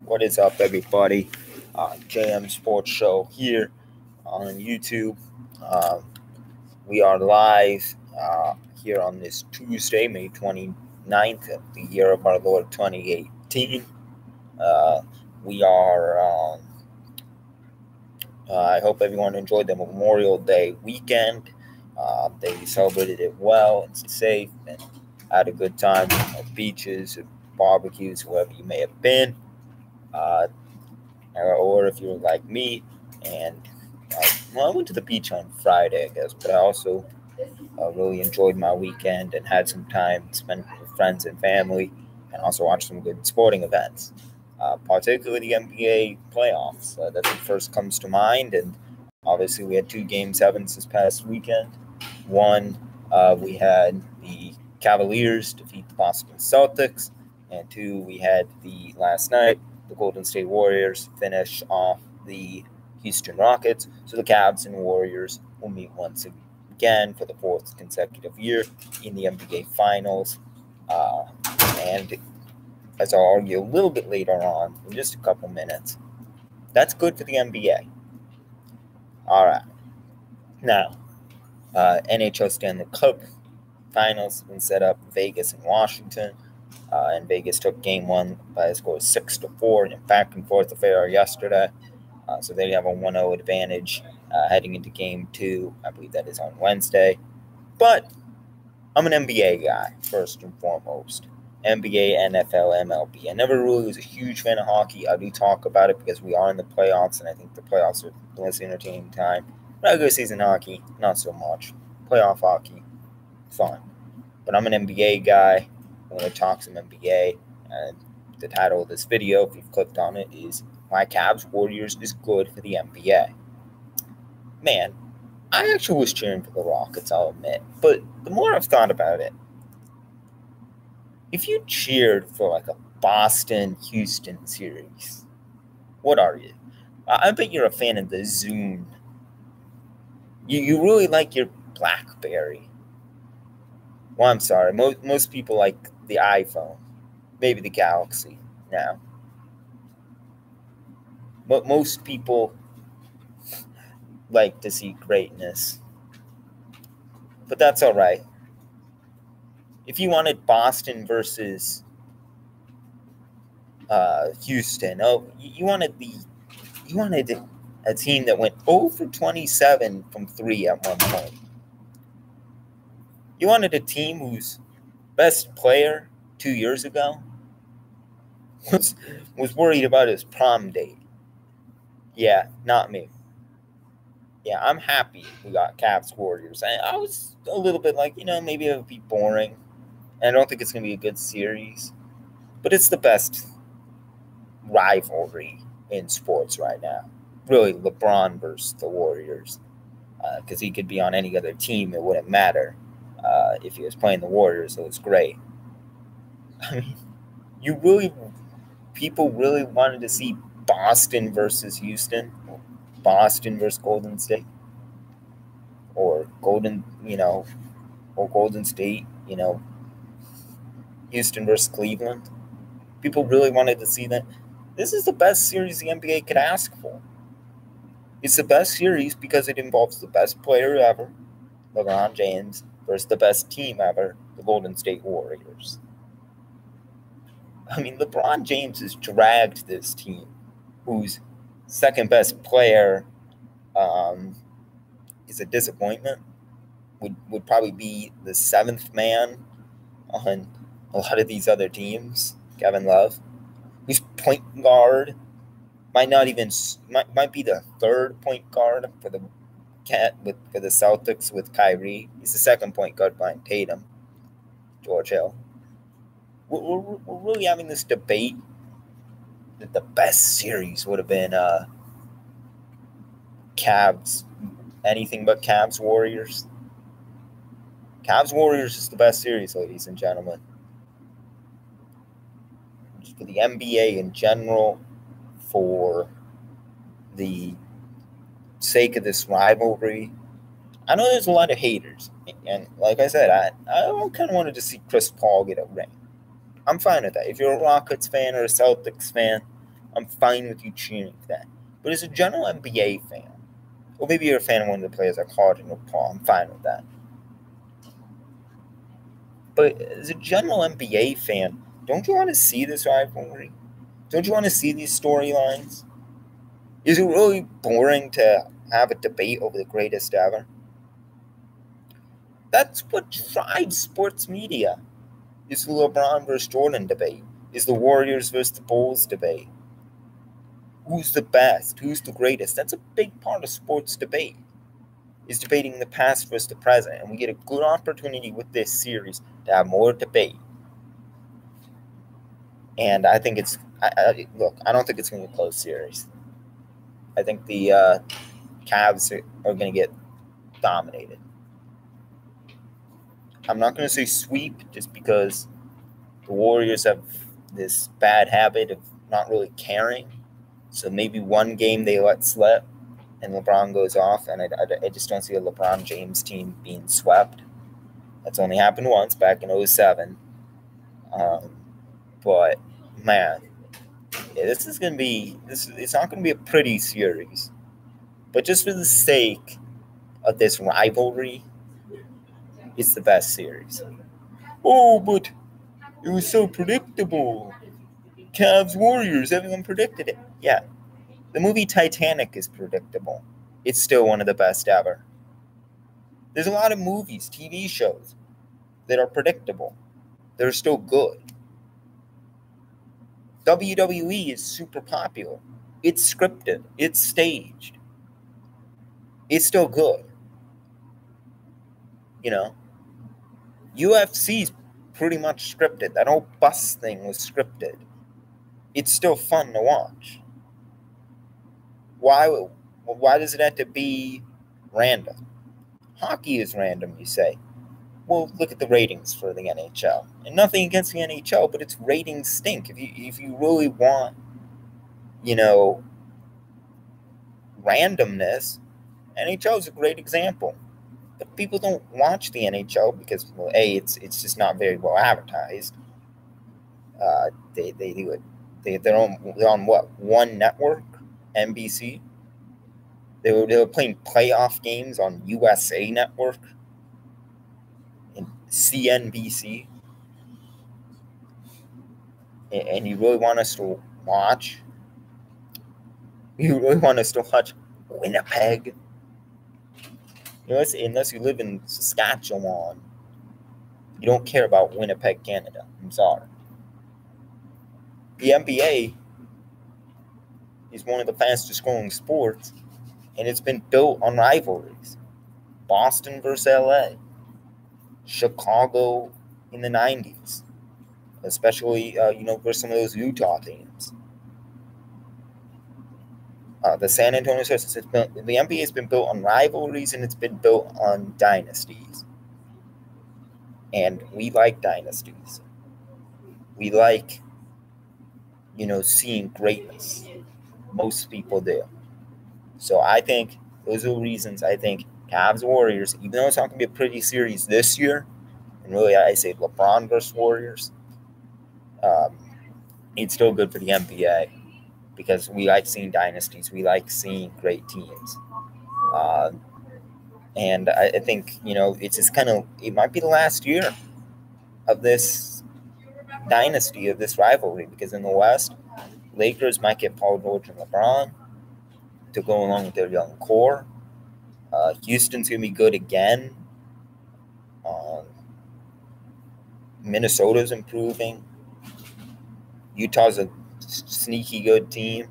What is up, everybody? JM Sports Show here on YouTube. We are live here on this Tuesday, May 29th of the year of our Lord 2018. We are, I hope everyone enjoyed the Memorial Day weekend. They celebrated it well and safe and had a good time at beaches, barbecues, wherever you may have been. Or if you're like me, and I went to the beach on Friday, I guess, but I also really enjoyed my weekend and had some time spent with friends and family, and also watched some good sporting events, particularly the NBA playoffs. That's what first comes to mind, and obviously we had 2 Game 7s this past weekend. One, we had the Cavaliers defeat the Boston Celtics, and 2, we had last night, the Golden State Warriors finish off the Houston Rockets. So the Cavs and Warriors will meet once again for the 4th consecutive year in the NBA Finals. And as I'll argue a little bit later on, in just a couple minutes, that's good for the NBA. All right. Now, NHL Stanley Cup Finals have been set up in Vegas and Washington. And Vegas took Game 1 by a score of 6-4 in a back-and-forth affair yesterday. So they have a 1-0 advantage heading into Game 2. I believe that is on Wednesday. But I'm an NBA guy, first and foremost. NBA, NFL, MLB. I never really was a huge fan of hockey. I do talk about it because we are in the playoffs, and I think the playoffs are the most entertaining time. Regular season hockey, not so much. Playoff hockey, fun. But I'm an NBA guy. I'm going to talk some NBA, and the title of this video, if you've clicked on it, is Why Cavs Warriors is Good for the NBA. Man, I actually was cheering for the Rockets, I'll admit, but the more I've thought about it, if you cheered for like a Boston-Houston series, what are you? I bet you're a fan of the Zune. You really like your BlackBerry. Well, I'm sorry, most people like the iPhone, maybe the Galaxy now. But most people like to see greatness. But that's all right. If you wanted Boston versus Houston, you wanted a team that went 0 for 27 from 3 at one point. You wanted a team whose best player 2 years ago was worried about his prom date. Yeah, not me. Yeah, I'm happy we got Cavs Warriors. I was a little bit like, maybe it would be boring. And I don't think it's going to be a good series. But it's the best rivalry in sports right now. Really, LeBron versus the Warriors. Because he could be on any other team. It wouldn't matter. If he was playing the Warriors, it was great. I mean, people really wanted to see Boston versus Houston, Boston versus Golden State, or Golden State, Houston versus Cleveland. People really wanted to see that. This is the best series the NBA could ask for. It's the best series because it involves the best player ever, LeBron James, versus the best team ever, the Golden State Warriors. I mean, LeBron James has dragged this team, whose second best player is a disappointment, would probably be the 7th man on a lot of these other teams, Kevin Love, whose point guard might be the 3rd point guard for the Celtics with Kyrie. He's the 2nd point guard behind Tatum, George Hill. We're really having this debate that the best series would have been Cavs, anything but Cavs Warriors. Cavs Warriors is the best series, ladies and gentlemen. For the NBA in general, for the sake of this rivalry, I know there's a lot of haters. And like I said, I kind of wanted to see Chris Paul get a ring. I'm fine with that. If you're a Rockets fan or a Celtics fan, I'm fine with you cheering for that. But as a general NBA fan, or maybe you're a fan of one of the players like Harden or Paul, I'm fine with that. But as a general NBA fan, don't you want to see this rivalry? Don't you want to see these storylines? Is it really boring to have a debate over the greatest ever? That's what drives sports media. Is the LeBron versus Jordan debate? Is the Warriors versus the Bulls debate? Who's the best? Who's the greatest? That's a big part of sports debate, is debating the past versus the present. And we get a good opportunity with this series to have more debate. And I think it's, look, I don't think it's going to be a close series. I think the Cavs are going to get dominated. I'm not going to say sweep just because the Warriors have this bad habit of not really caring. So maybe one game they let slip and LeBron goes off, and I just don't see a LeBron James team being swept. That's only happened once back in 2007. But, man, yeah, this is going to be – it's not going to be a pretty series. But just for the sake of this rivalry, it's the best series. Oh, but it was so predictable. Cavs, Warriors, everyone predicted it. Yeah. The movie Titanic is predictable. It's still one of the best ever. There's a lot of movies, TV shows that are predictable. They're still good. WWE is super popular. It's scripted. It's staged. It's still good. You know? UFC's pretty much scripted. That whole bus thing was scripted. It's still fun to watch. Why does it have to be random? Hockey is random, you say. Well, look at the ratings for the NHL. And nothing against the NHL, but its ratings stink. If you really want, randomness, NHL is a great example. But people don't watch the NHL because, well, A, it's just not very well advertised. They're on what, one network, NBC. They were playing playoff games on USA Network and CNBC. And you really want us to watch? You really want us to watch Winnipeg? Unless you live in Saskatchewan, you don't care about Winnipeg, Canada. I'm sorry. The NBA is one of the fastest growing sports, and it's been built on rivalries. Boston versus LA, Chicago in the 90s, especially, versus some of those Utah teams. The San Antonio Spurs, the NBA has been built on rivalries, and it's been built on dynasties. And we like dynasties. We like, seeing greatness. Most people do. So I think those are the reasons I think Cavs Warriors, even though it's not going to be a pretty series this year, and really I say LeBron versus Warriors, it's still good for the NBA because we like seeing dynasties. We like seeing great teams. And I think, it's just it might be the last year of this dynasty, of this rivalry, because in the West, Lakers might get Paul George and LeBron to go along with their young core. Houston's going to be good again. Minnesota's improving. Utah's a sneaky good team.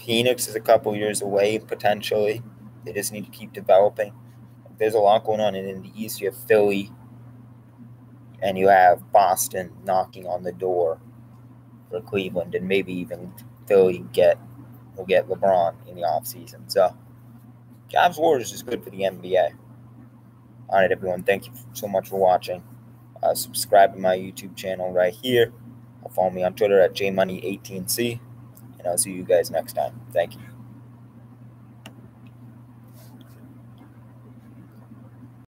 Phoenix is a couple years away, potentially. They just need to keep developing. There's a lot going on. And in the East, you have Philly, and you have Boston knocking on the door for Cleveland, and maybe even Philly will get LeBron in the offseason. So, Cavs Warriors is good for the NBA. All right, everyone. Thank you so much for watching. Subscribe to my YouTube channel right here. Follow me on Twitter at jmoney18c. And I'll see you guys next time. Thank you.